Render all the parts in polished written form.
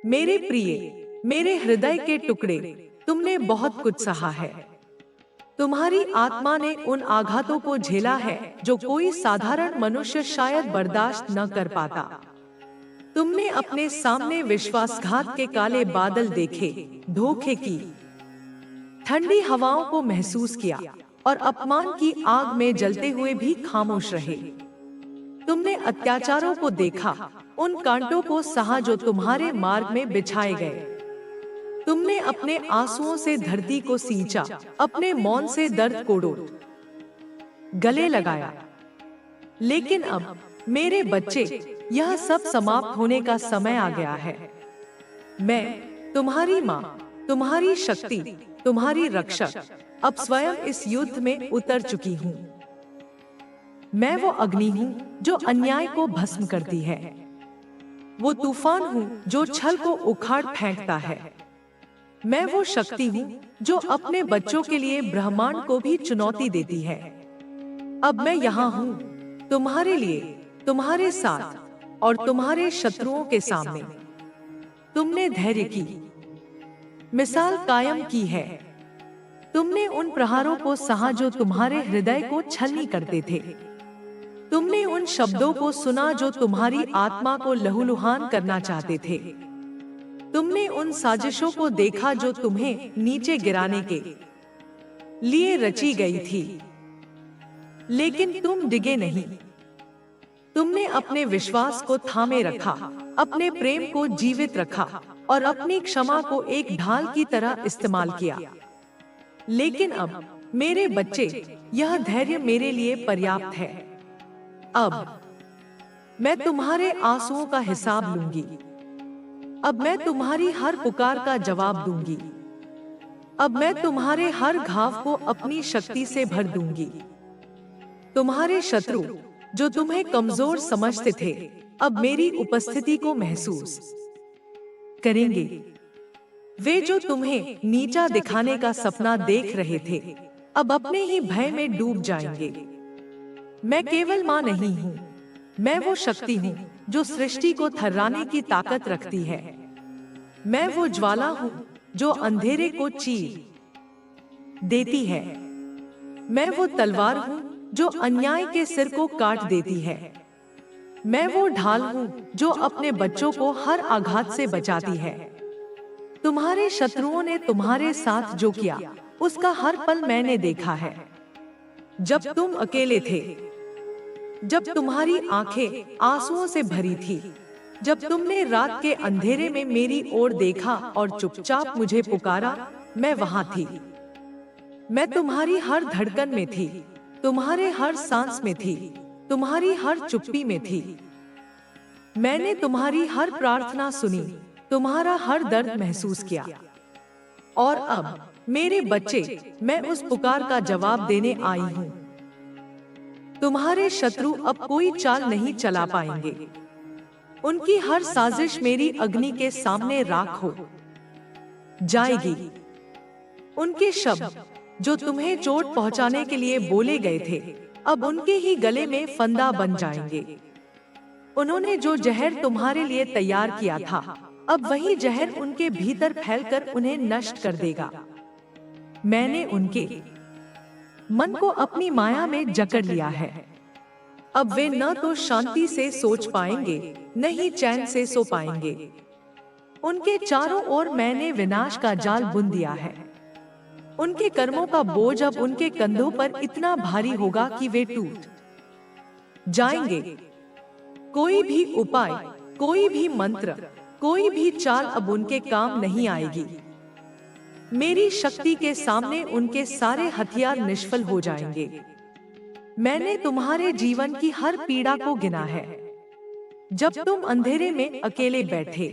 मेरे प्रिय, मेरे हृदय के टुकड़े, तुमने बहुत कुछ सहा है। तुम्हारी आत्मा ने उन आघातों को झेला है जो कोई साधारण मनुष्य शायद बर्दाश्त न कर पाता। तुमने अपने सामने विश्वासघात के काले बादल देखे, धोखे की ठंडी हवाओं को महसूस किया और अपमान की आग में जलते हुए भी खामोश रहे। तुमने अत्याचारों को देखा, उन कांटों को सहा जो तुम्हारे मार्ग में बिछाए गए। तुमने अपने आंसुओं से धरती को सींचा, अपने मौन से दर्द को गले लगाया। लेकिन अब मेरे बच्चे, यह सब समाप्त होने का समय आ गया है। मैं तुम्हारी माँ, तुम्हारी शक्ति, तुम्हारी रक्षक, अब स्वयं इस युद्ध में उतर चुकी हूँ। मैं वो अग्नि हूँ जो अन्याय को भस्म करती है, वो तूफान हूँ जो छल को उखाड़ फेंकता है। मैं वो शक्ति हूँ जो अपने बच्चों के लिए ब्रह्मांड को भी चुनौती देती है। अब मैं यहाँ हूँ, तुम्हारे लिए, तुम्हारे साथ और तुम्हारे शत्रुओं के सामने। तुमने धैर्य की मिसाल कायम की है। तुमने उन प्रहारों को सहा जो तुम्हारे हृदय को छलनी करते थे। तुमने उन शब्दों को सुना जो तुम्हारी आत्मा को लहूलुहान करना चाहते थे। तुमने उन साजिशों को देखा जो तुम्हें नीचे गिराने के लिए रची गई थी। लेकिन तुम डिगे नहीं। तुमने अपने विश्वास को थामे रखा, अपने प्रेम को जीवित रखा और अपनी क्षमा को एक ढाल की तरह इस्तेमाल किया। लेकिन अब मेरे बच्चे, यह धैर्य मेरे लिए पर्याप्त है। अब मैं तुम्हारे आंसुओं का हिसाब लूंगी। अब मैं तुम्हारी हर पुकार का जवाब दूंगी। अब मैं तुम्हारे हर घाव को अपनी शक्ति से भर दूंगी। तुम्हारे शत्रु जो तुम्हें कमजोर समझते थे, अब मेरी उपस्थिति को महसूस करेंगे। वे जो तुम्हें नीचा दिखाने का सपना देख रहे थे, अब अपने ही भय में डूब जाएंगे। मैं केवल मां नहीं हूँ, मैं वो शक्ति हूँ जो सृष्टि को थर्राने की ताकत रखती है। मैं वो ज्वाला हूँ जो अंधेरे को चीर देती है। मैं वो तलवार हूँ जो अन्याय के सिर को काट देती है। मैं वो ढाल हूँ जो अपने बच्चों को हर आघात से बचाती है। तुम्हारे शत्रुओं ने तुम्हारे साथ जो किया, उसका हर पल मैंने देखा है। जब तुम अकेले थे, जब तुम्हारी आंखें आंसुओं से भरी थी, जब तुमने रात के अंधेरे में मेरी ओर देखा और चुपचाप मुझे पुकारा, मैं वहां थी। मैं तुम्हारी हर धड़कन में थी, तुम्हारे हर सांस में थी, तुम्हारी हर चुप्पी में थी। मैंने तुम्हारी हर प्रार्थना सुनी, तुम्हारा हर दर्द महसूस किया। और अब मेरे बच्चे, मैं उस पुकार का जवाब देने आई हूँ। तुम्हारे शत्रु अब कोई चाल नहीं चला पाएंगे। उनकी हर साजिश मेरी अग्नि के सामने राख हो जाएगी। उनके शब्द जो तुम्हें चोट पहुंचाने के लिए बोले गए थे, अब उनके ही गले में फंदा बन जाएंगे। उन्होंने जो जहर तुम्हारे लिए तैयार किया था, अब वही जहर उनके भीतर फैलकर उन्हें नष्ट कर देगा। मैंने उनके मन को अपनी माया में जकड़ लिया है। अब वे न तो शांति से सोच पाएंगे, न ही चैन से सो पाएंगे। उनके चारों ओर मैंने विनाश का जाल बुन दिया है। उनके कर्मों का बोझ अब उनके कंधों पर इतना भारी होगा कि वे टूट जाएंगे। कोई भी उपाय, कोई भी मंत्र, कोई भी चाल अब उनके काम नहीं आएगी। मेरी शक्ति के सामने उनके सारे हथियार निष्फल हो जाएंगे। मैंने तुम्हारे जीवन की हर पीड़ा को गिना है। जब तुम अंधेरे में अकेले बैठे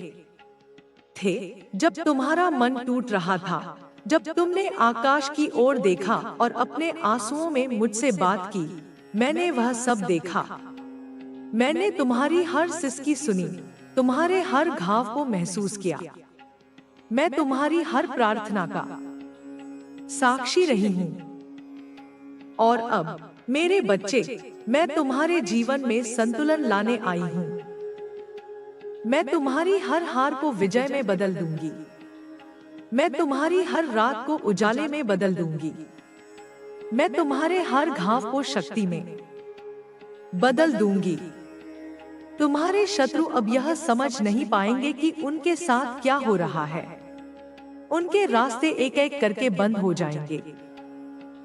थे, जब तुम्हारा मन टूट रहा था, जब तुमने आकाश की ओर देखा और अपने आंसुओं में मुझसे बात की, मैंने वह सब देखा। मैंने तुम्हारी हर सिसकी सुनी, तुम्हारे हर घाव को महसूस किया। मैं तुम्हारी हर प्रार्थना का साक्षी रही हूँ। और अब मेरे बच्चे, मैं तुम्हारे जीवन में संतुलन लाने आई हूँ। मैं तुम्हारी हर हार को विजय में बदल दूंगी। मैं तुम्हारी हर रात को उजाले में बदल दूंगी। मैं तुम्हारे हर घाव को शक्ति में बदल दूंगी। तुम्हारे शत्रु अब यह समझ नहीं पाएंगे कि उनके साथ क्या हो रहा है। उनके रास्ते एक एक करके बंद हो जाएंगे।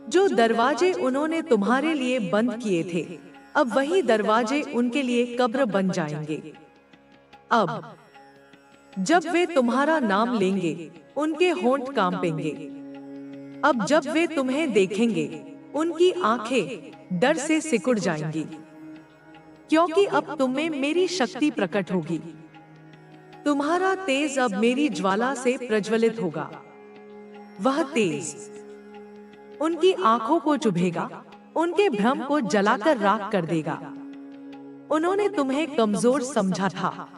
जो दरवाजे उन्होंने तुम्हारे लिए बंद किए थे, अब वही दरवाजे उनके लिए कब्र बन जाएंगे। अब जब वे तुम्हारा नाम लेंगे, उनके होंठ कांपेंगे। अब जब वे तुम्हें देखेंगे, उनकी आंखें डर से सिकुड़ जाएंगी, क्योंकि अब तुम में मेरी शक्ति प्रकट होगी। तुम्हारा तेज अब मेरी ज्वाला से प्रज्वलित होगा। वह तेज उनकी आंखों को चुभेगा, उनके भ्रम को जलाकर राख कर देगा। उन्होंने तुम्हें कमजोर समझा था।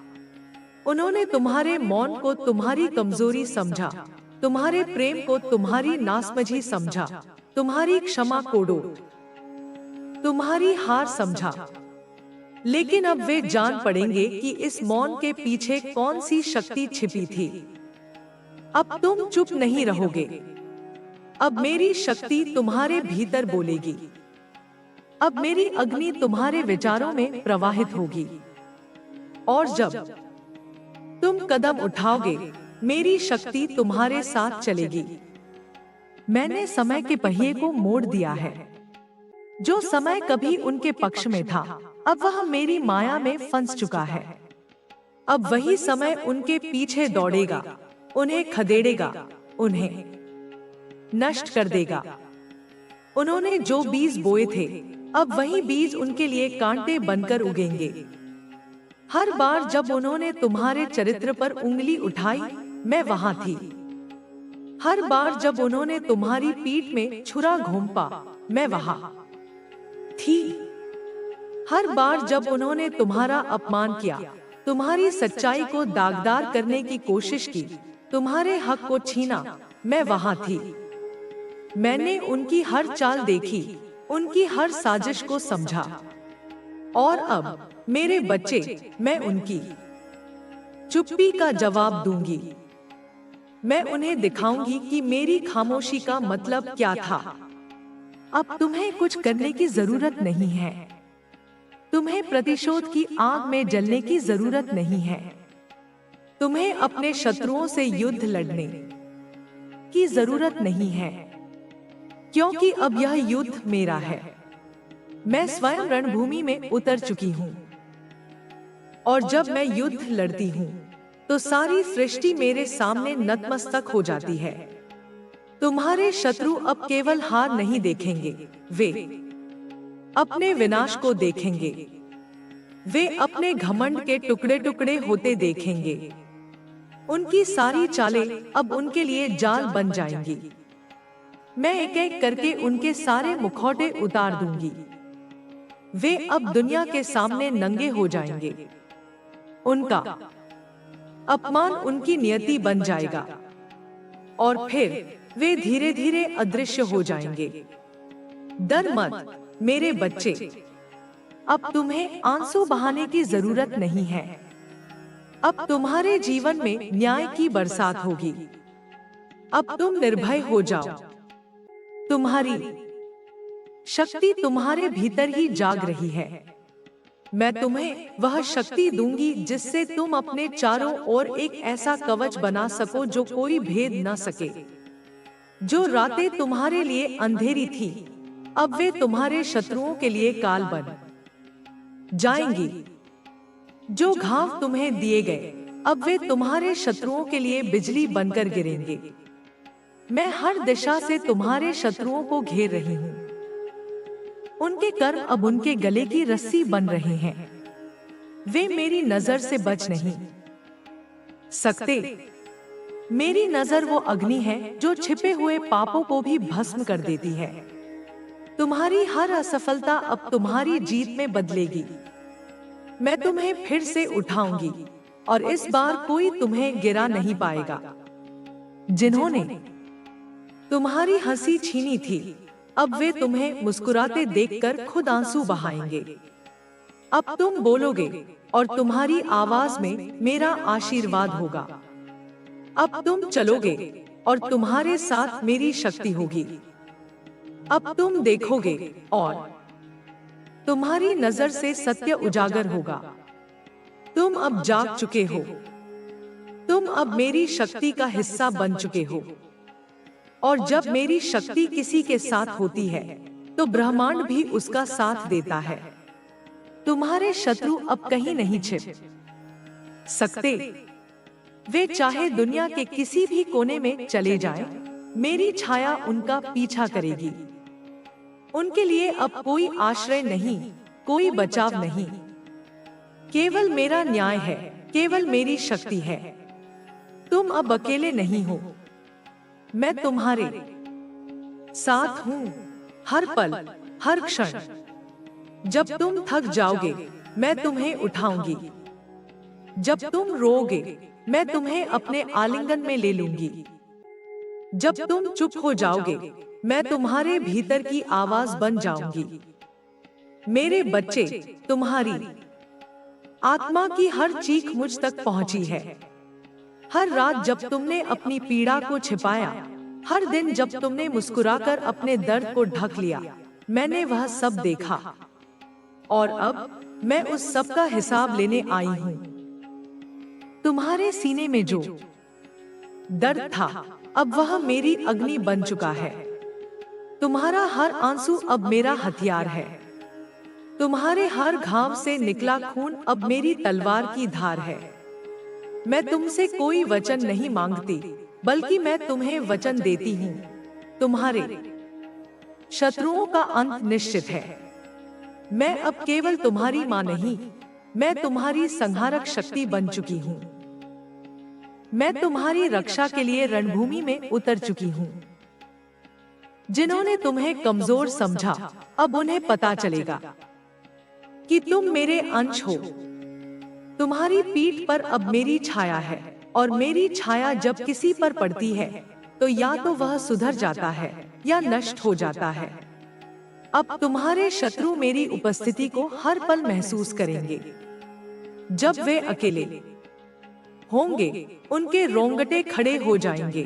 उन्होंने तुम्हारे मौन को तुम्हारी कमजोरी समझा, तुम्हारे प्रेम को तुम्हारी नासमझी समझा, तुम्हारी क्षमा को डोट, तुम्हारी हार समझा। लेकिन अब वे जान पड़ेंगे कि इस मौन के पीछे कौन सी शक्ति छिपी थी। अब तुम चुप नहीं रहोगे। अब मेरी शक्ति तुम्हारे भीतर बोलेगी। अब मेरी अग्नि तुम्हारे विचारों में प्रवाहित होगी। और जब तुम कदम उठाओगे, मेरी शक्ति तुम्हारे साथ चलेगी। मैंने समय के पहिए को मोड़ दिया है। जो समय कभी उनके पक्ष में था, अब वह मेरी माया में फंस चुका है। अब वही समय उनके पीछे दौड़ेगा, उन्हें खदेड़ेगा, उन्हें नष्ट कर देगा। उन्होंने जो बीज बोए थे, अब वही बीज उनके लिए कांटे बनकर उगेंगे। हर बार जब उन्होंने तुम्हारे चरित्र पर उंगली उठाई, मैं वहां थी। हर बार जब उन्होंने तुम्हारी पीठ में छुरा घोंपा, मैं वहां थी। हर बार जब उन्होंने तुम्हारा अपमान किया, तुम्हारी सच्चाई को दागदार करने की कोशिश की, तुम्हारे हक को छीना, मैं वहां थी। मैंने उनकी हर चाल देखी, उनकी हर साजिश को समझा। और अब मेरे बच्चे, मैं उनकी चुप्पी का जवाब दूंगी। मैं उन्हें दिखाऊंगी कि मेरी खामोशी का मतलब क्या था। अब तुम्हें कुछ करने की जरूरत नहीं है। तुम्हें प्रतिशोध की आग में जलने की जरूरत नहीं है। तुम्हें अपने शत्रुओं से युद्ध लड़ने की जरूरत नहीं है, क्योंकि अब यह युद्ध मेरा है। मैं स्वयं रणभूमि में उतर चुकी हूँ। और जब मैं युद्ध लड़ती हूँ, तो सारी सृष्टि मेरे सामने नतमस्तक हो जाती है। तुम्हारे शत्रु अब केवल हार नहीं देखेंगे, वे अपने विनाश को देखेंगे। वे अपने घमंड के टुकड़े टुकड़े होते देखेंगे। उनकी सारी चालें अब उनके लिए जाल बन जाएंगी। मैं एक एक करके उनके सारे मुखौटे उतार दूंगी। वे अब दुनिया के सामने नंगे हो जाएंगे। उनका अपमान उनकी नियति बन जाएगा, और फिर वे धीरे धीरे अदृश्य हो जाएंगे। डर मत मेरे बच्चे, अब तुम्हें आंसू बहाने की जरूरत नहीं है। अब तुम्हारे जीवन में न्याय की बरसात होगी। अब तुम निर्भय हो जाओ। तुम्हारी शक्ति तुम्हारे भीतर ही जाग रही है। मैं तुम्हें वह शक्ति दूंगी जिससे तुम अपने चारों ओर एक ऐसा कवच बना सको जो कोई भेद न सके। जो रातें तुम्हारे लिए अंधेरी थी, अब वे तुम्हारे शत्रुओं के लिए काल बन जाएंगी। जो घाव तुम्हें दिए गए, अब वे तुम्हारे शत्रुओं के लिए बिजली बनकर गिरेंगे। मैं हर दिशा से तुम्हारे शत्रुओं को घेर रही हूँ। उनके कर्म अब उनके गले की रस्सी बन रहे हैं। वे मेरी नजर से बच नहीं सकते। मेरी नजर वो अग्नि है जो छिपे हुए पापों को भी भस्म कर देती है। तुम्हारी हर असफलता अब तुम्हारी जीत में बदलेगी। मैं तुम्हें फिर से उठाऊंगी, और इस बार कोई तुम्हें गिरा नहीं पाएगा। जिन्होंने तुम्हारी हंसी छीनी थी, अब वे तुम्हें मुस्कुराते देखकर खुद आंसू बहाएंगे। अब तुम बोलोगे, और तुम्हारी आवाज में मेरा आशीर्वाद होगा। अब तुम चलोगे और तुम्हारे साथ मेरी शक्ति होगी। अब तुम देखोगे और तुम्हारी नजर से सत्य उजागर होगा। तुम अब जाग चुके हो। तुम अब मेरी शक्ति का हिस्सा बन चुके हो। और जब मेरी शक्ति किसी के साथ होती है तो ब्रह्मांड भी उसका साथ देता है। तुम्हारे शत्रु अब कहीं नहीं छिप सकते। वे चाहे दुनिया के किसी भी कोने में चले जाएं, मेरी छाया उनका पीछा करेगी। उनके लिए अब कोई आश्रय नहीं, कोई बचाव नहीं। केवल मेरा न्याय है, केवल मेरी शक्ति है। तुम अब अकेले नहीं हो। मैं तुम्हारे साथ हूं, हर पल, हर क्षण। जब तुम थक जाओगे, मैं तुम्हें उठाऊंगी। जब तुम रोओगे, मैं तुम्हें अपने आलिंगन में ले लूंगी। जब तुम चुप हो जाओगे, मैं तुम्हारे भीतर की आवाज बन जाऊंगी। मेरे बच्चे, तुम्हारी आत्मा की हर चीख मुझ तक पहुंची है। हर रात जब तुमने अपनी पीड़ा को छिपाया, हर दिन जब तुमने मुस्कुराकर अपने दर्द को ढक लिया, मैंने वह सब देखा। और अब मैं उस सब का हिसाब लेने आई हूं। तुम्हारे सीने में जो दर्द था, अब वह मेरी अग्नि बन चुका है। तुम्हारा हर आंसू अब मेरा हथियार है। तुम्हारे हर घाव से निकला खून अब मेरी तलवार की धार है। मैं तुमसे कोई वचन नहीं मांगती, बल्कि मैं तुम्हें वचन देती हूँ। तुम्हारे शत्रुओं का अंत निश्चित है। मैं अब केवल तुम्हारी माँ नहीं, मैं तुम्हारी संहारक शक्ति बन चुकी हूँ। मैं तुम्हारी रक्षा के लिए रणभूमि में उतर चुकी हूँ। जिन्होंने तुम्हें कमजोर समझा, अब उन्हें पता चलेगा कि तुम मेरे अंश हो। तुम्हारी पीठ पर अब मेरी छाया है, और मेरी छाया जब किसी पर पड़ती है तो या तो वह सुधर जाता है या नष्ट हो जाता है। अब तुम्हारे शत्रु मेरी उपस्थिति को हर पल महसूस करेंगे। जब वे अकेले होंगे, उनके रोंगटे खड़े हो जाएंगे।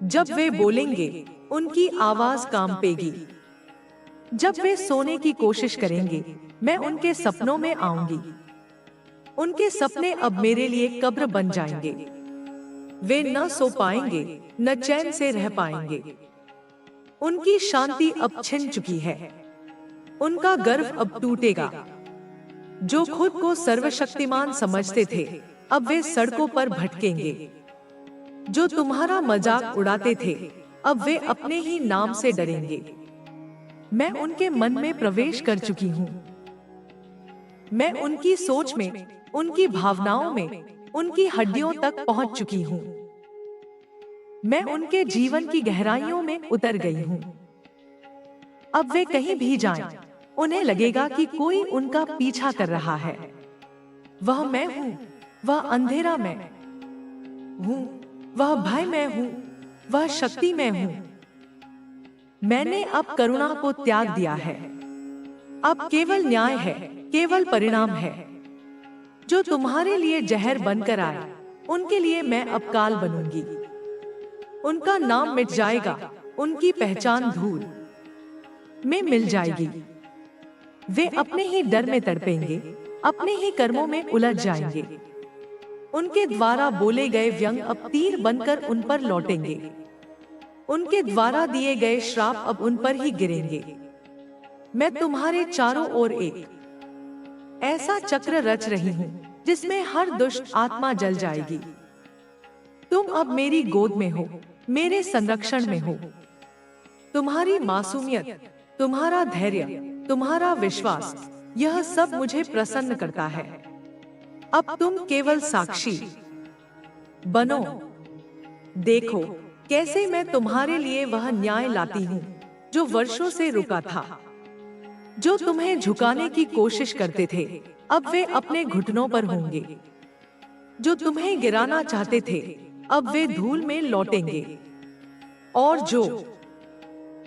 जब वे बोलेंगे, उनकी आवाज कांपेगी। जब वे सोने की कोशिश करेंगे, मैं उनके सपनों में आऊंगी। उनके सपने अब मेरे लिए कब्र बन जाएंगे। वे न सो पाएंगे, न चैन से रह पाएंगे। उनकी शांति अब छिन चुकी है। उनका गर्व अब टूटेगा। जो खुद को सर्वशक्तिमान समझते थे, अब वे सड़कों पर भटकेंगे। जो तुम्हारा मजाक उड़ाते थे, अब वे अपने ही नाम से डरेंगे। मैं उनके मन में प्रवेश कर चुकी हूँ। मैं उनकी सोच में, उनकी भावनाओं में, उनकी हड्डियों तक पहुंच चुकी हूँ। मैं उनके जीवन की गहराइयों में उतर गई हूँ। अब वे कहीं भी जाएं, उन्हें लगेगा कि कोई उनका पीछा कर रहा है। वह मैं हूँ, वह अंधेरा मैं हूँ, वह भय मैं हूँ, वह शक्ति मैं हूँ। मैंने अब करुणा को त्याग दिया है। अब केवल न्याय है, केवल परिणाम है। जो तुम्हारे लिए जहर बनकर आए, उनके लिए मैं अब काल बनूंगी। उनका नाम मिट जाएगा, उनकी पहचान धूल में मिल जाएगी। वे अपने ही डर में तड़पेंगे, अपने ही कर्मों में उलझ जाएंगे। उनके द्वारा बोले गए व्यंग अब तीर बनकर उन पर लौटेंगे। उनके द्वारा दिए गए श्राप अब उन पर ही गिरेंगे। मैं तुम्हारे चारों ओर एक ऐसा चक्र रच रही हूँ जिसमें हर दुष्ट आत्मा जल जाएगी। तुम अब मेरी गोद में हो, मेरे संरक्षण में हो। तुम्हारी मासूमियत, तुम्हारा धैर्य, तुम्हारा विश्वास, यह सब मुझे प्रसन्न करता है। अब तुम केवल साक्षी बनो। देखो कैसे मैं तुम्हारे लिए वह न्याय लाती हूँ जो वर्षों से रुका था। जो तुम्हें झुकाने की कोशिश करते थे, अब वे अपने घुटनों पर होंगे। जो तुम्हें गिराना चाहते थे, अब वे धूल में लौटेंगे। और जो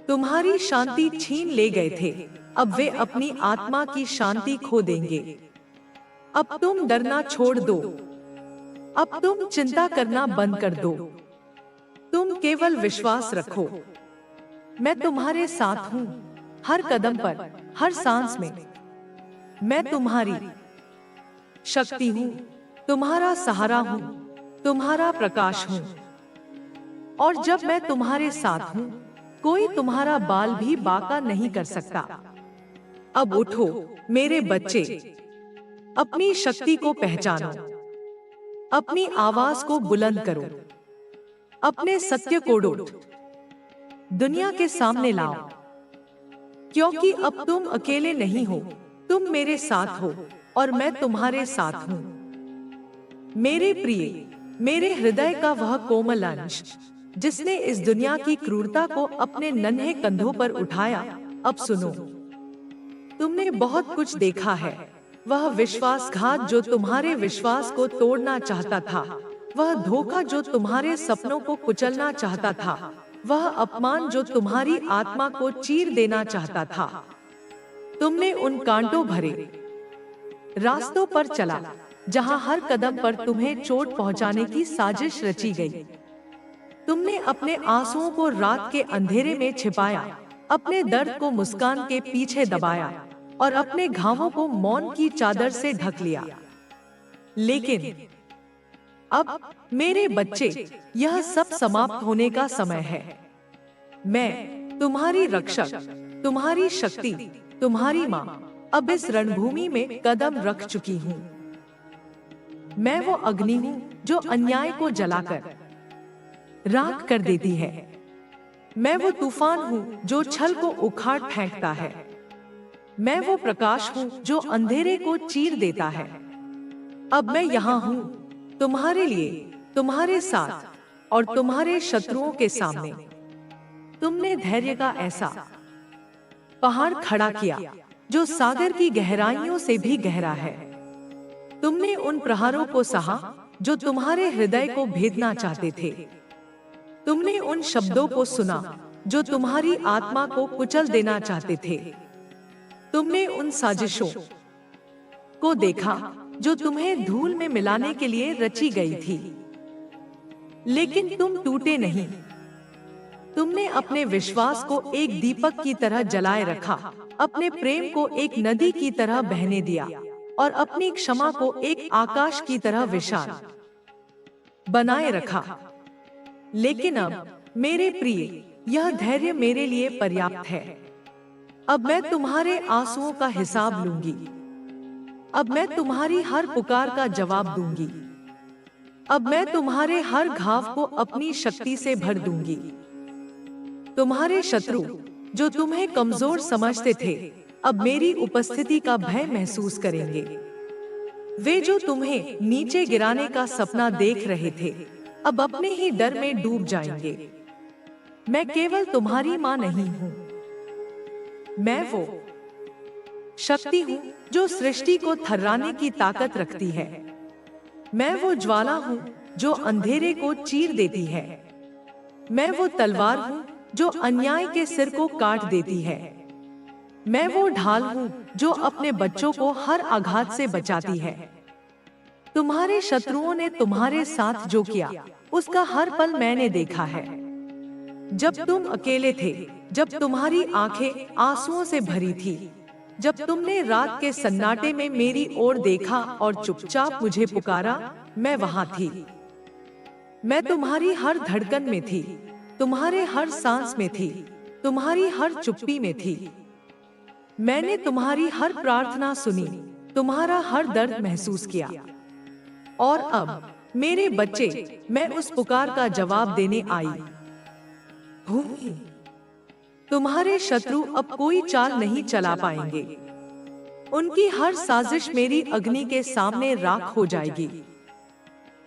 तुम्हारी शांति छीन ले गए थे, अब वे अपनी आत्मा की शांति खो देंगे। अब तुम डरना छोड़ दो। अब तुम चिंता करना बंद कर दो। तुम केवल विश्वास रखो। मैं तुम्हारे साथ हूँ, हर कदम पर, हर सांस में। मैं तुम्हारी शक्ति हूँ, तुम्हारा सहारा हूँ, तुम्हारा प्रकाश हूँ। और जब मैं तुम्हारे साथ हूँ, कोई तुम्हारा बाल भी बांका नहीं कर सकता। अब उठो मेरे बच्चे, अपनी शक्ति को पहचानो, अपनी आवाज को बुलंद करो, अपने सत्य को दुनिया के सामने लाओ। क्योंकि अब तुम अकेले नहीं हो, तुम मेरे साथ हो और मैं तुम्हारे साथ हूँ। मेरे प्रिय, मेरे हृदय का वह कोमल अंश जिसने इस दुनिया की क्रूरता को अपने नन्हे कंधों पर उठाया, अब सुनो। तुमने बहुत कुछ देखा है। वह विश्वासघात जो तुम्हारे विश्वास को तोड़ना चाहता था, वह धोखा जो तुम्हारे सपनों को कुचलना चाहता था, वह अपमान जो तुम्हारी आत्मा को चीर देना चाहता था। तुमने उन कांटों भरे रास्तों पर चला जहां हर कदम पर तुम्हें चोट पहुंचाने की साजिश रची गई। तुमने अपने आंसुओं को रात के अंधेरे में छिपाया, अपने दर्द को मुस्कान के पीछे दबाया और अपने घावों को मौन की चादर से ढक लिया। लेकिन अब मेरे बच्चे, यह सब समाप्त होने का समय है। मैं तुम्हारी रक्षक, तुम्हारी शक्ति, तुम्हारी मां, अब इस रणभूमि में कदम रख चुकी हूँ। मैं वो अग्नि हूँ जो अन्याय को जलाकर राख कर देती है। मैं वो तूफान हूँ जो छल को उखाड़ फेंकता है। मैं वो प्रकाश हूँ जो अंधेरे को चीर देता है। अब मैं यहाँ हूँ, तुम्हारे लिए, तुम्हारे साथ और तुम्हारे शत्रुओं के सामने। तुमने धैर्य का ऐसा पहाड़ खड़ा किया जो सागर की गहराइयों से भी गहरा है। तुमने उन प्रहारों को सहा जो तुम्हारे हृदय को भेदना चाहते थे। तुमने उन शब्दों को सुना जो तुम्हारी आत्मा को कुचल देना चाहते थे। तुमने उन साजिशों को देखा जो तुम्हें धूल में मिलाने के लिए रची गई थी। लेकिन तुम टूटे नहीं। तुमने अपने विश्वास को एक दीपक की तरह जलाए रखा, अपने प्रेम को एक नदी की तरह बहने दिया और अपनी क्षमा को एक आकाश की तरह विशाल बनाए रखा। लेकिन अब मेरे प्रिय, यह धैर्य मेरे लिए पर्याप्त है। अब मैं तुम्हारे आंसुओं का हिसाब लूंगी। अब मैं तुम्हारी हर पुकार का जवाब दूंगी। अब मैं तुम्हारे हर घाव को अपनी शक्ति से भर दूंगी। तुम्हारे शत्रु जो तुम्हें कमजोर समझते थे, अब मेरी उपस्थिति का भय महसूस करेंगे। वे जो तुम्हें नीचे गिराने का सपना देख रहे थे, अब अपने ही डर में डूब जाएंगे। मैं केवल तुम्हारी मां नहीं हूं, मैं वो शक्ति हूं जो सृष्टि को थर्राने की ताकत रखती है। मैं वो ज्वाला हूं जो अंधेरे को चीर देती है। मैं वो तलवार हूं जो अन्याय के सिर को काट देती है। मैं वो ढाल हूं जो अपने बच्चों को हर आघात से बचाती है। तुम्हारे शत्रुओं ने तुम्हारे साथ जो किया, उसका हर पल मैंने देखा है। जब तुम अकेले थे, जब तुम्हारी आंखें आंसुओं से भरी थी, जब तुमने रात के सन्नाटे में मेरी ओर देखा और चुपचाप मुझे पुकारा, मैं वहां थी। मैं तुम्हारी हर धड़कन में थी, तुम्हारे हर सांस में थी, तुम्हारी हर चुप्पी में थी। मैंने तुम्हारी हर प्रार्थना सुनी, तुम्हारा हर दर्द महसूस किया। और अब मेरे बच्चे, मैं उस पुकार का जवाब देने आई हूँ। तुम्हारे शत्रु अब कोई चाल नहीं चला पाएंगे। उनकी हर साजिश मेरी अग्नि के सामने राख हो जाएगी।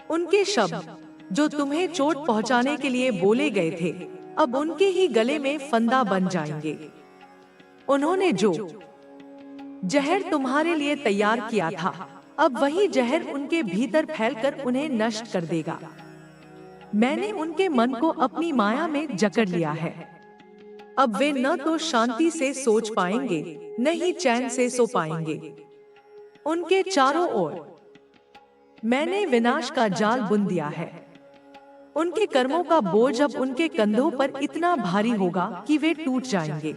उनके शब्द जो तुम्हें चोट पहुंचाने के लिए बोले गए थे, अब उनके ही गले में फंदा बन जाएंगे। उन्होंने जो जहर तुम्हारे लिए तैयार किया था, अब वही जहर उनके भीतर फैलकर उन्हें नष्ट कर देगा। मैंने उनके मन को अपनी माया में जकड़ लिया है। अब वे न तो शांति से सोच पाएंगे, न ही चैन से सो पाएंगे। उनके चारों ओर मैंने विनाश का जाल बुन दिया है। उनके कर्मों का बोझ अब उनके कंधों पर इतना भारी होगा कि वे टूट जाएंगे।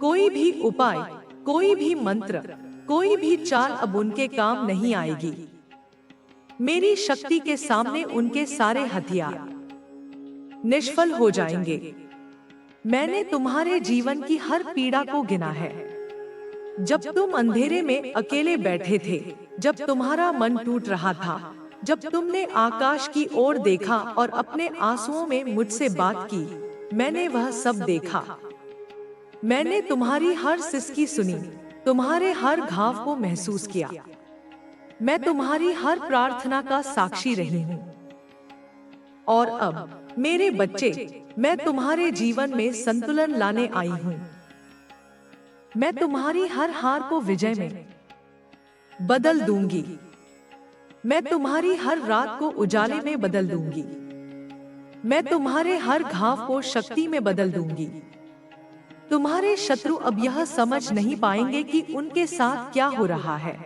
कोई भी उपाय, कोई भी मंत्र, कोई भी चाल अब उनके काम नहीं आएगी। मेरी शक्ति के सामने उनके सारे हथियार निष्फल हो जाएंगे। मैंने तुम्हारे जीवन की हर पीड़ा को गिना है। जब तुम अंधेरे में अकेले बैठे थे, जब तुम्हारा मन टूट रहा था, जब तुमने आकाश की ओर देखा और अपने आंसुओं में मुझसे बात की, मैंने वह सब देखा। मैंने तुम्हारी हर सिसकी सुनी, तुम्हारे हर घाव को महसूस किया। मैं तुम्हारी हर प्रार्थना का साक्षी रही हूँ। और अब मेरे बच्चे, मैं तुम्हारे जीवन में संतुलन लाने आई हूँ। मैं तुम्हारी हर हार को विजय में बदल दूंगी। मैं तुम्हारी हर रात को उजाले में बदल दूंगी। मैं तुम्हारे हर घाव को शक्ति में बदल दूंगी। तुम्हारे शत्रु अब यह समझ नहीं पाएंगे कि उनके साथ क्या हो रहा है।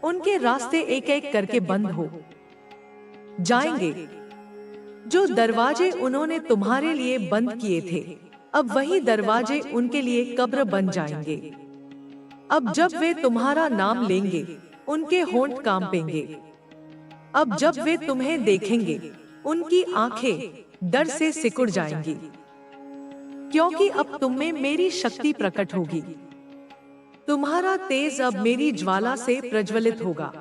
उनके रास्ते एक एक करके बंद हो जाएंगे। जो दरवाजे उन्होंने तुम्हारे लिए बंद किए थे, अब वही दरवाजे उनके लिए कब्र बन जाएंगे। अब जब वे तुम्हारा नाम लेंगे, उनके होंठ कांपेंगे। अब जब वे तुम्हें देखेंगे, उनकी आंखें डर से सिकुड़ जाएंगी, क्योंकि अब तुम में मेरी शक्ति प्रकट होगी। तुम्हारा तेज अब मेरी ज्वाला से प्रज्वलित होगा।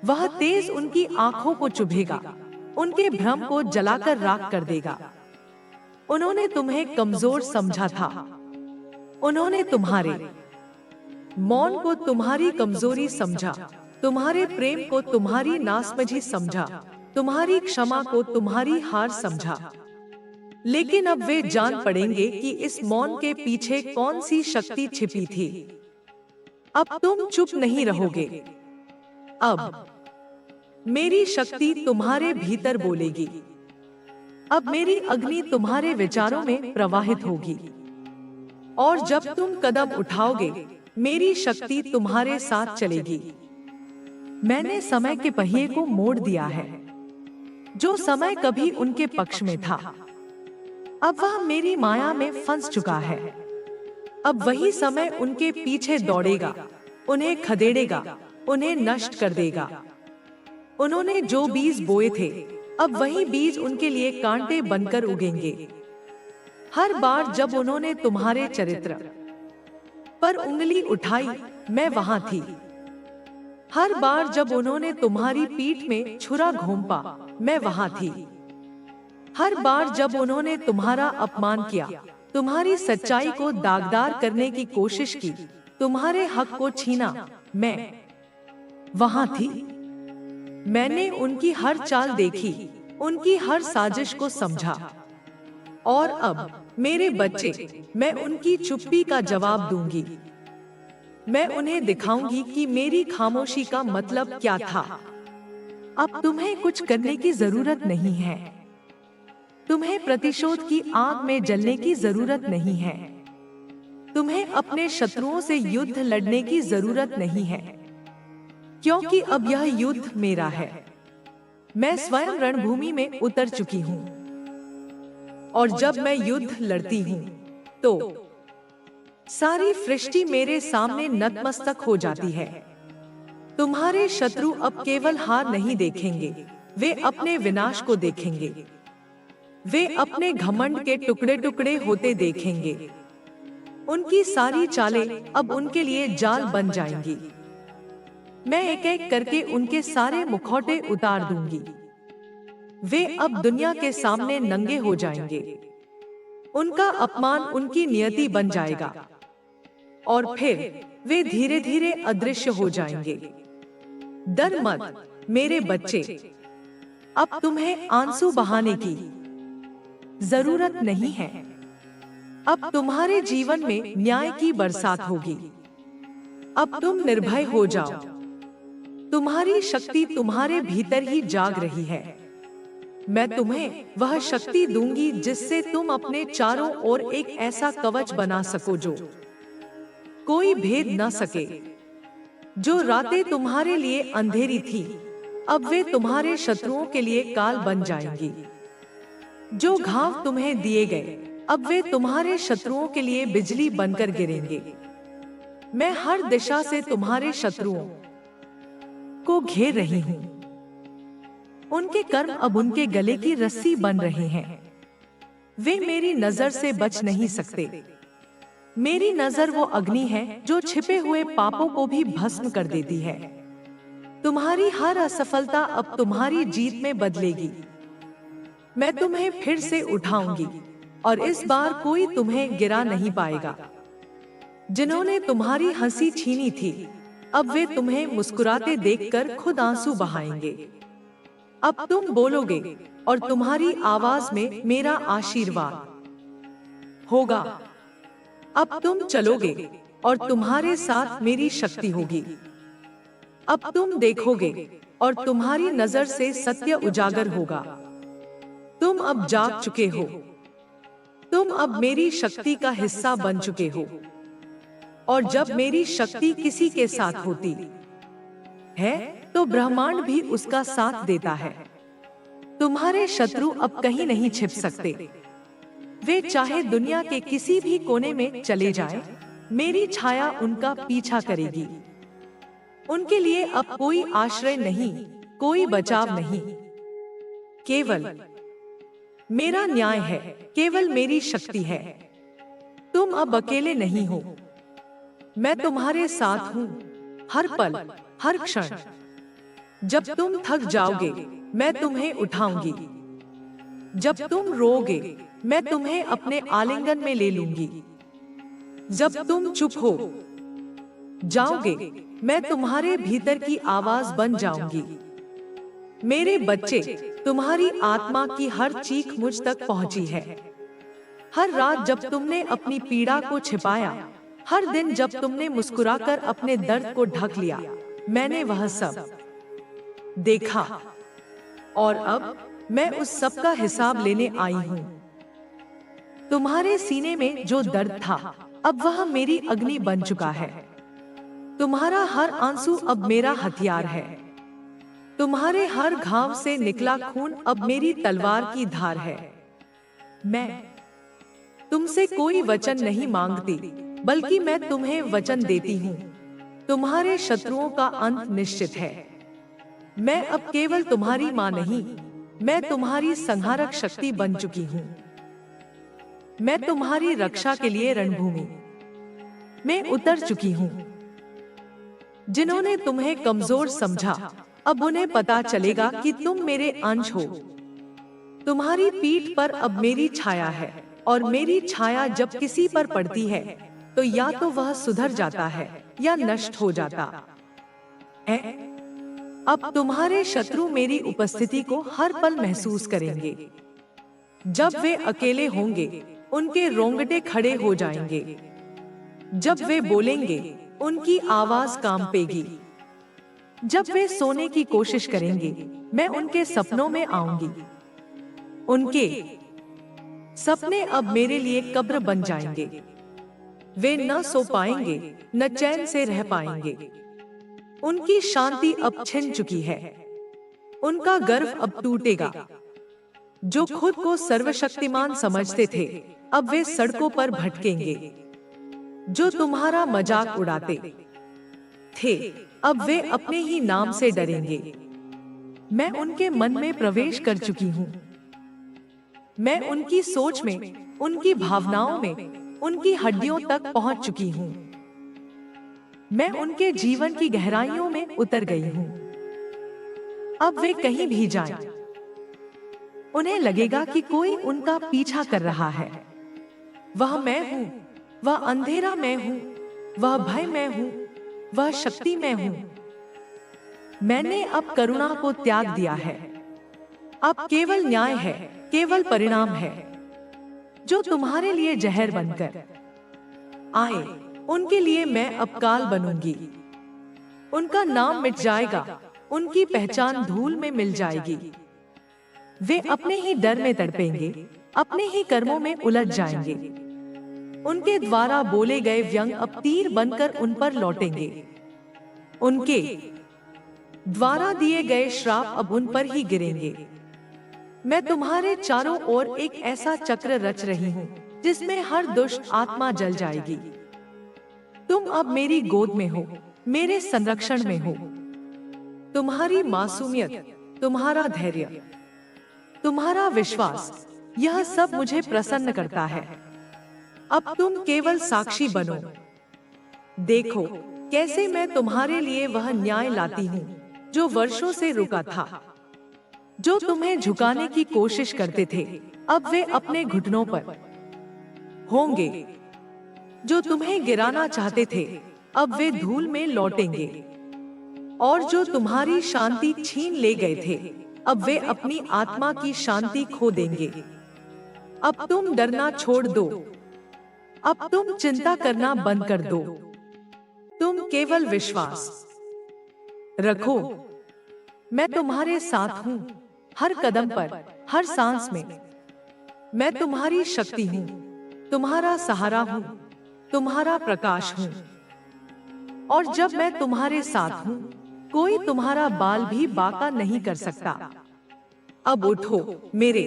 वह तेज उनकी आंखों को चुभेगा, उनके भ्रम को जलाकर राख कर देगा। उन्होंने तुम्हें कमजोर समझा था। उन्होंने तुम्हारे मौन को तुम्हारी कमजोरी समझा, तुम्हारे प्रेम को तुम्हारी नासमझी समझा, तुम्हारी क्षमा को तुम्हारी हार समझा। लेकिन अब वे जान पड़ेंगे कि इस मौन के पीछे कौन सी शक्ति छिपी थी। अब तुम चुप नहीं रहोगे। अब मेरी शक्ति तुम्हारे भीतर बोलेगी। अब मेरी अग्नि तुम्हारे विचारों में प्रवाहित होगी। और जब तुम कदम उठाओगे, मेरी शक्ति तुम्हारे साथ चलेगी। मैंने समय के पहिए को मोड़ दिया है। जो समय कभी उनके पक्ष में था, अब वह मेरी माया में फंस चुका है। अब वही समय उनके पीछे दौड़ेगा, उन्हें खदेड़ेगा, उन्हें नष्ट कर देगा। उन्होंने जो बीज बोए थे, अब वही बीज उनके लिए कांटे बनकर उगेंगे। हर बार जब उन्होंने तुम्हारे चरित्र पर उंगली उठाई, मैं वहां थी। हर बार जब उन्होंने तुम्हारी पीठ में छुरा घोंपा, मैं वहां थी। हर बार जब उन्होंने तुम्हारा अपमान किया, तुम्हारी सच्चाई को दागदार करने की कोशिश की, तुम्हारे हक को छीना, मैं वहां थी। मैंने उनकी हर चाल देखी, उनकी हर साजिश को समझा। और अब मेरे बच्चे, मैं उनकी चुप्पी का जवाब दूंगी। मैं उन्हें दिखाऊंगी कि मेरी खामोशी का मतलब क्या था। अब तुम्हें कुछ करने की जरूरत नहीं है। तुम्हें प्रतिशोध की आग में जलने की जरूरत नहीं है। तुम्हें अपने शत्रुओं से युद्ध लड़ने की जरूरत नहीं है, क्योंकि अब यह युद्ध मेरा है। मैं स्वयं रणभूमि में उतर चुकी हूँ। और जब मैं युद्ध लड़ती हूँ, तो सारी सृष्टि मेरे सामने नतमस्तक हो जाती है। तुम्हारे शत्रु अब केवल हार नहीं देखेंगे, वे अपने विनाश को देखेंगे। वे अपने घमंड के टुकड़े टुकड़े होते देखेंगे। उनकी सारी चालें अब उनके लिए जाल बन जाएंगी। मैं एक एक करके उनके सारे मुखौटे उतार दूंगी। वे अब दुनिया के सामने नंगे हो जाएंगे। उनका अपमान उनकी नियति बन जाएगा, और फिर वे धीरे धीरे अदृश्य हो जाएंगे। डर मत मेरे बच्चे, अब तुम्हें आंसू बहाने की जरूरत नहीं है। अब तुम्हारे जीवन में न्याय की बरसात होगी। अब तुम निर्भय हो जाओ। तुम्हारी शक्ति तुम्हारे भीतर ही जाग रही है। मैं तुम्हें वह शक्ति दूंगी जिससे तुम अपने चारों ओर एक ऐसा कवच बना सको जो कोई भेद न सके। जो रातें तुम्हारे लिए अंधेरी थी, अब वे तुम्हारे शत्रुओं के लिए काल बन जाएंगी। जो घाव तुम्हें दिए गए, अब वे तुम्हारे शत्रुओं के लिए बिजली बनकर गिरेंगे। मैं हर दिशा से तुम्हारे शत्रुओं को घेर रही हूँ। उनके कर्म अब उनके गले की रस्सी बन रहे हैं। वे मेरी नजर से बच नहीं सकते। मेरी नजर वो अग्नि है जो छिपे हुए पापों को भी भस्म कर देती है। तुम्हारी हर असफलता अब तुम्हारी जीत में बदलेगी। मैं तुम्हें फिर से उठाऊंगी और इस बार कोई तुम्हें गिरा नहीं पाएगा। जिन्होंने तुम्हारी हंसी छीनी थी, अब वे तुम्हें मुस्कुराते देखकर खुद आंसू बहाएंगे। अब तुम बोलोगे और तुम्हारी आवाज में मेरा आशीर्वाद होगा। अब तुम चलोगे और तुम्हारे साथ मेरी शक्ति होगी। अब तुम देखोगे और तुम्हारी नजर से सत्य उजागर होगा। तुम अब जाग चुके हो। तुम अब मेरी शक्ति का हिस्सा बन चुके हो। और जब मेरी शक्ति किसी के साथ होती है, तो ब्रह्मांड भी उसका साथ देता है। तुम्हारे शत्रु अब कहीं नहीं छिप सकते। वे चाहे दुनिया के किसी भी कोने में चले जाएं, मेरी छाया उनका पीछा करेगी। उनके लिए अब कोई आश्रय नहीं, कोई बचाव नहीं। केवल मेरा न्याय है, केवल मेरी शक्ति है। तुम अब अकेले नहीं हो। मैं तुम्हारे साथ हूँ, हर पल, हर क्षण। जब तुम थक जाओगे, मैं तुम्हें उठाऊंगी। जब तुम रोओगे, मैं तुम्हें अपने आलिंगन में ले लूंगी। जब तुम चुप हो जाओगे, मैं तुम्हारे भीतर की आवाज बन जाऊंगी। मेरे बच्चे, तुम्हारी आत्मा की हर चीख मुझ तक पहुंची है। हर रात जब तुमने अपनी पीड़ा को छिपाया, हर दिन जब तुमने मुस्कुराकर अपने दर्द को ढक लिया, मैंने वह सब देखा। और अब मैं उस सब का हिसाब लेने आई हूँ। तुम्हारे सीने में जो दर्द था, अब वह मेरी अग्नि बन चुका है। तुम्हारा हर आंसू अब मेरा हथियार है। तुम्हारे हर घाव से निकला खून अब मेरी तलवार की धार है। मैं तुमसे कोई वचन नहीं मांगती, बल्कि मैं तुम्हें वचन देती हूँ। तुम्हारे शत्रुओं का अंत निश्चित है। मैं अब केवल तुम्हारी माँ नहीं, मैं तुम्हारी संहारक शक्ति बन चुकी हूँ। मैं तुम्हारी रक्षा के लिए रणभूमि में उतर चुकी हूँ। जिन्होंने तुम्हें कमजोर समझा, अब उन्हें पता चलेगा कि तुम मेरे अंश हो। तुम्हारी पीठ पर अब मेरी छाया है, और मेरी छाया जब किसी पर पड़ती है, तो या तो वह सुधर जाता है या नष्ट हो जाता है। अब तुम्हारे शत्रु मेरी उपस्थिति को हर पल महसूस करेंगे। जब वे अकेले होंगे, उनके रोंगटे खड़े हो जाएंगे। जब वे बोलेंगे, उनकी आवाज कांपेगी। जब वे सोने की कोशिश करेंगे, मैं उनके सपनों में आऊंगी। उनके सपने अब मेरे लिए कब्र बन जाएंगे। वे न सो पाएंगे, न चैन से रह पाएंगे। उनकी शांति अब छिन चुकी है। उनका गर्व अब टूटेगा। जो खुद को सर्वशक्तिमान समझते थे, अब वे सड़कों पर भटकेंगे। जो तुम्हारा मजाक उड़ाते थे, अब वे अपने ही नाम से डरेंगे। मैं उनके मन में प्रवेश कर चुकी हूँ। मैं उनकी सोच में, उनकी भावनाओं में, उनकी हड्डियों तक पहुंच चुकी हूँ। मैं उनके जीवन की गहराइयों में उतर गई हूँ। अब वे कहीं भी जाएं, उन्हें लगेगा कि कोई उनका पीछा कर रहा है। वह मैं हूँ, वह अंधेरा मैं हूँ, वह भय मैं हूँ, वह शक्ति मैं हूँ। मैंने अब करुणा को त्याग दिया है। अब केवल न्याय है, केवल परिणाम है। जो तुम्हारे लिए जहर बनकर आए, उनके लिए मैं अब काल बनूंगी। उनका नाम मिट जाएगा, उनकी पहचान धूल में मिल जाएगी। वे अपने ही डर में तड़पेंगे, अपने ही कर्मों में उलझ जाएंगे। उनके द्वारा बोले गए व्यंग अब तीर बनकर उन पर लौटेंगे। उनके द्वारा दिए गए श्राप अब उन पर ही गिरेंगे। मैं तुम्हारे चारों ओर एक ऐसा चक्र रच रही हूँ जिसमें हर दुष्ट आत्मा जल जाएगी। तुम अब मेरी गोद में हो, मेरे संरक्षण में हो। तुम्हारी मासूमियत, तुम्हारा धैर्य, तुम्हारा विश्वास, यह सब मुझे प्रसन्न करता है। अब तुम केवल साक्षी बनो। देखो कैसे मैं तुम्हारे लिए वह न्याय लाती हूँ जो वर्षों से रुका था। जो तुम्हें झुकाने की कोशिश करते थे, अब वे अपने घुटनों पर होंगे। जो तुम्हें गिराना चाहते थे, अब वे धूल में लौटेंगे। और जो तुम्हारी शांति छीन ले गए थे, अब वे अपनी आत्मा की शांति खो देंगे। अब तुम डरना छोड़ दो। अब तुम चिंता करना बंद कर दो। तुम केवल विश्वास रखो। मैं तुम्हारे साथ हूँ, हर कदम पर, हर सांस में। मैं तुम्हारी शक्ति हूँ, तुम्हारा सहारा हूँ, तुम्हारा प्रकाश हूँ। और जब मैं तुम्हारे साथ हूँ, कोई तुम्हारा बाल भी बांका नहीं कर सकता। अब उठो मेरे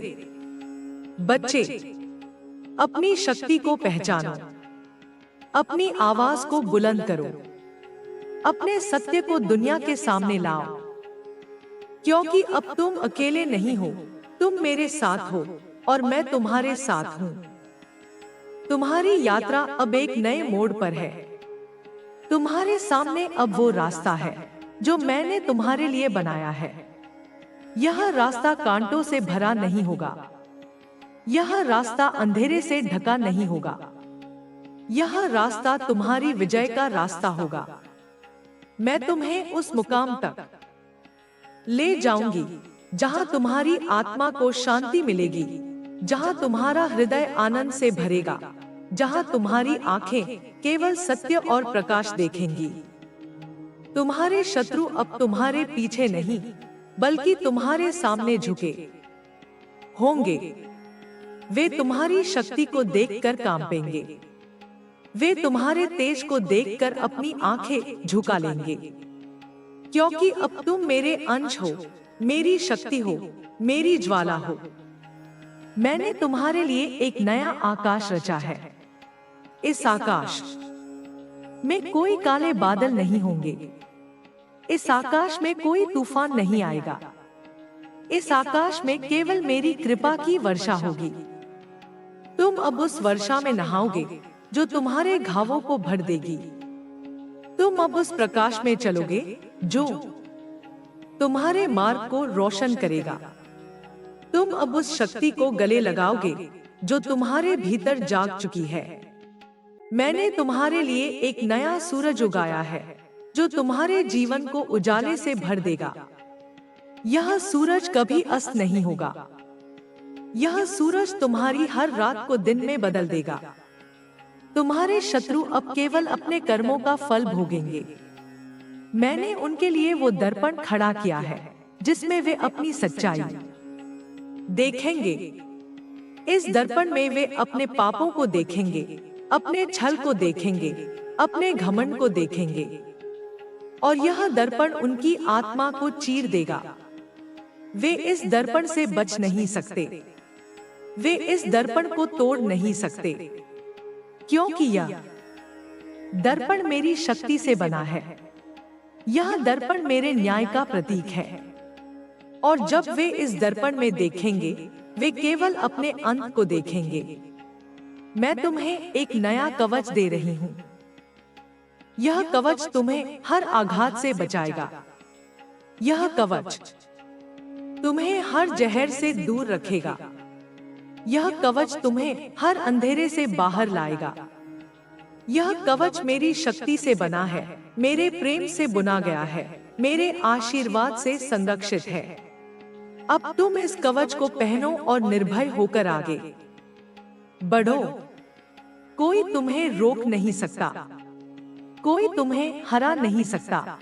बच्चे, अपनी शक्ति को पहचानो, अपनी आवाज को बुलंद करो, अपने सत्य को दुनिया के सामने लाओ। क्योंकि अब तुम अकेले नहीं हो, तुम मेरे साथ हो और मैं तुम्हारे साथ हूँ। तुम्हारी यात्रा अब एक नए मोड़ पर है। तुम्हारे सामने अब वो रास्ता है जो मैंने तुम्हारे लिए बनाया है। यह रास्ता कांटों से भरा नहीं होगा। यह रास्ता अंधेरे से ढका नहीं होगा। यह रास्ता तुम्हारी विजय का रास्ता होगा। मैं तुम्हें उस मुकाम तक ले जाऊंगी जहां तुम्हारी आत्मा को शांति मिलेगी, जहां तुम्हारा हृदय आनंद से भरेगा, जहां तुम्हारी आंखें केवल सत्य और प्रकाश देखेंगी। तुम्हारे शत्रु अब तुम्हारे पीछे नहीं, बल्कि तुम्हारे सामने झुके होंगे। वे तुम्हारी शक्ति को देखकर कांपेंगे। वे तुम्हारे तेज को देखकर अपनी आंखें झुका लेंगे। क्योंकि अब तुम मेरे अंश हो, मेरी शक्ति हो, मेरी ज्वाला हो। मैंने तुम्हारे लिए एक नया आकाश रचा है। इस आकाश में कोई काले बादल नहीं होंगे। इस आकाश में कोई तूफान नहीं आएगा। इस आकाश में केवल मेरी कृपा की वर्षा होगी। तुम अब उस वर्षा में नहाओगे जो तुम्हारे घावों को भर देगी। तुम अब उस प्रकाश में चलोगे जो तुम्हारे मार्ग को रोशन करेगा। तुम अब उस शक्ति को गले लगाओगे जो तुम्हारे भीतर जाग चुकी है। मैंने तुम्हारे लिए एक नया सूरज उगाया है जो तुम्हारे जीवन को उजाले से भर देगा। यह सूरज कभी अस्त नहीं होगा। यह सूरज तुम्हारी हर रात को दिन में बदल देगा। तुम्हारे शत्रु अब केवल अपने कर्मों का फल भोगेंगे। मैंने उनके लिए वो दर्पण खड़ा किया है जिसमें वे अपनी सच्चाई देखेंगे। इस दर्पण में वे अपने पापों को देखेंगे, अपने छल को देखेंगे, अपने घमंड को देखेंगे। और यह दर्पण उनकी आत्मा को चीर देगा। वे इस दर्पण से बच नहीं सकते। वे इस दर्पण को तोड़ नहीं सकते, क्योंकि यह दर्पण मेरी शक्ति से बना है। यह दर्पण मेरे न्याय का प्रतीक है। और जब वे इस दर्पण में देखेंगे, वे केवल अपने अंत को देखेंगे। मैं तुम्हें एक नया कवच दे रही हूँ। यह कवच तुम्हें हर आघात से बचाएगा। यह कवच तुम्हें हर जहर से दूर रखेगा। यह कवच तुम्हें हर अंधेरे से बाहर लाएगा। यह कवच मेरी शक्ति से बना है, मेरे प्रेम से बुना गया है, मेरे आशीर्वाद से संरक्षित है। अब तुम इस कवच को पहनो और निर्भय होकर आगे बढ़ो। कोई तुम्हें रोक नहीं सकता। कोई तुम्हें हरा नहीं सकता।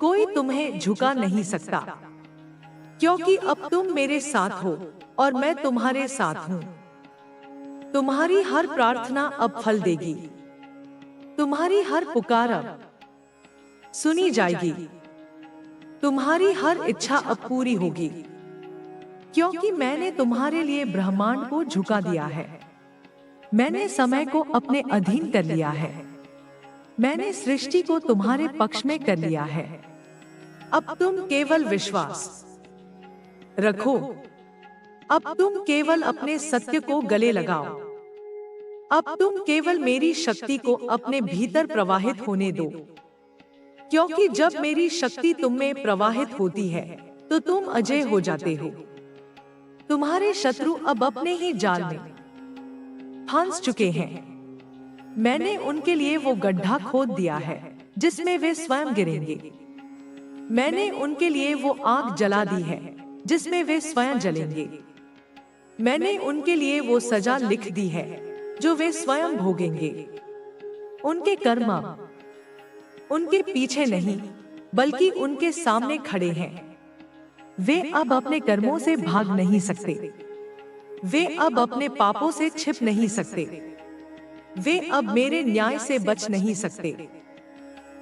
कोई तुम्हें झुका नहीं सकता। क्योंकि अब तुम मेरे साथ हो और मैं तुम्हारे साथ हूँ। तुम्हारी हर प्रार्थना अब फल देगी। तुम्हारी हर पुकार अब सुनी जाएगी। तुम्हारी हर इच्छा अब पूरी होगी, क्योंकि मैंने तुम्हारे लिए ब्रह्मांड को झुका दिया है। मैंने समय को अपने अधीन कर लिया है। मैंने सृष्टि को तुम्हारे पक्ष में कर लिया है। अब तुम केवल विश्वास रखो। अब तुम केवल अपने सत्य को गले लगाओ। अब तुम केवल मेरी शक्ति को अपने भीतर प्रवाहित होने दो, क्योंकि जब मेरी शक्ति तुम में प्रवाहित होती है तो तुम अजय हो जाते हो। तुम्हारे शत्रु अब अपने ही जाल में फंस चुके हैं। मैंने उनके लिए वो गड्ढा खोद दिया है जिसमें वे स्वयं गिरेंगे। मैंने उनके लिए वो आग जला दी है जिसमें वे स्वयं जलेंगे। मैंने उनके लिए वो सजा लिख दी है जो वे स्वयं भोगेंगे। उनके कर्म उनके पीछे नहीं बल्कि उनके सामने खड़े हैं। वे अब अपने कर्मों से भाग नहीं सकते। वे अब अपने पापों से छिप नहीं सकते। वे अब मेरे न्याय से बच नहीं सकते।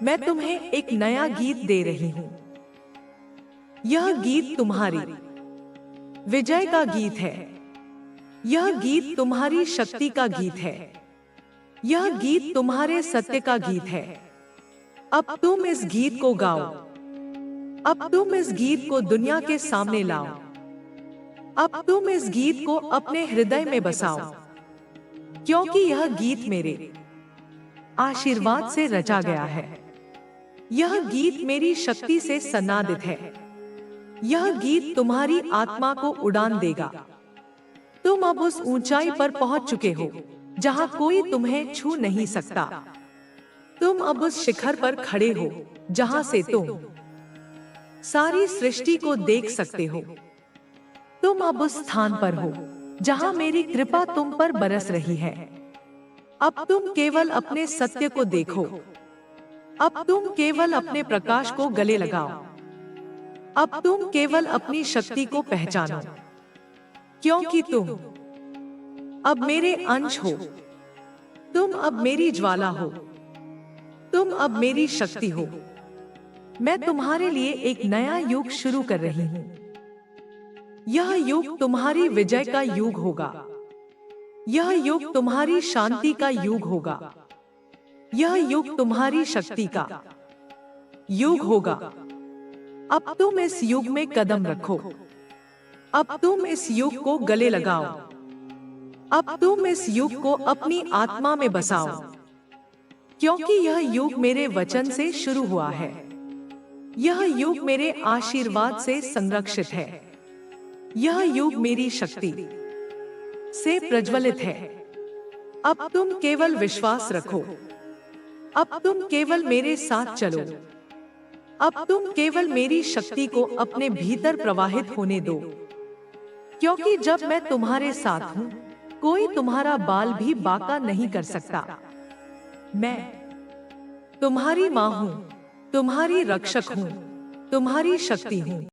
मैं तुम्हें एक नया गीत दे रही हूं। यह गीत तुम्हारी विजय का गीत है। यह गीत तुम्हारी शक्ति का गीत है। यह गीत तुम्हारे सत्य का गीत है। अब तुम इस गीत को गाओ। अब तुम इस गीत को दुनिया के सामने लाओ। अब तुम इस गीत को अपने हृदय में बसाओ, क्योंकि यह गीत मेरे आशीर्वाद से रचा गया है। यह गीत मेरी शक्ति से सन्नादित है। यह गीत तुम्हारी आत्मा को उड़ान देगा। तुम अब उस ऊंचाई पर पहुंच चुके हो जहां कोई तुम्हें छू नहीं सकता। तुम अब उस शिखर पर खड़े हो जहां से तुम सारी सृष्टि को देख सकते हो। तुम अब उस स्थान पर हो जहां मेरी कृपा तुम पर बरस रही है। अब तुम केवल अपने सत्य को देखो। अब तुम केवल अपने प्रकाश को गले लगाओ। अब तुम केवल अपनी शक्ति को पहचानो, क्योंकि तुम अब मेरे अंश हो। तुम अब मेरी ज्वाला हो। तुम अब मेरी शक्ति हो। मैं तुम्हारे लिए एक नया युग शुरू कर रही हूं। यह युग तुम्हारी विजय का युग होगा। यह युग तुम्हारी शांति का युग होगा। यह युग तुम्हारी शक्ति का युग होगा। अब तुम इस युग में कदम रखो। अब तुम इस युग को गले लगाओ। अब तुम इस युग को अपनी आत्मा में बसाओ, क्योंकि यह युग मेरे वचन से शुरू हुआ है। यह युग मेरे आशीर्वाद से संरक्षित है। यह युग मेरी शक्ति से प्रज्वलित है। अब तुम केवल विश्वास रखो। अब तुम केवल मेरे साथ चलो। अब तुम केवल मेरी शक्ति को अपने भीतर प्रवाहित होने दो, क्योंकि जब मैं तुम्हारे साथ हूं कोई तुम्हारा बाल भी बांका नहीं कर सकता। मैं तुम्हारी मां हूं, तुम्हारी रक्षक हूं, तुम्हारी शक्ति हूं।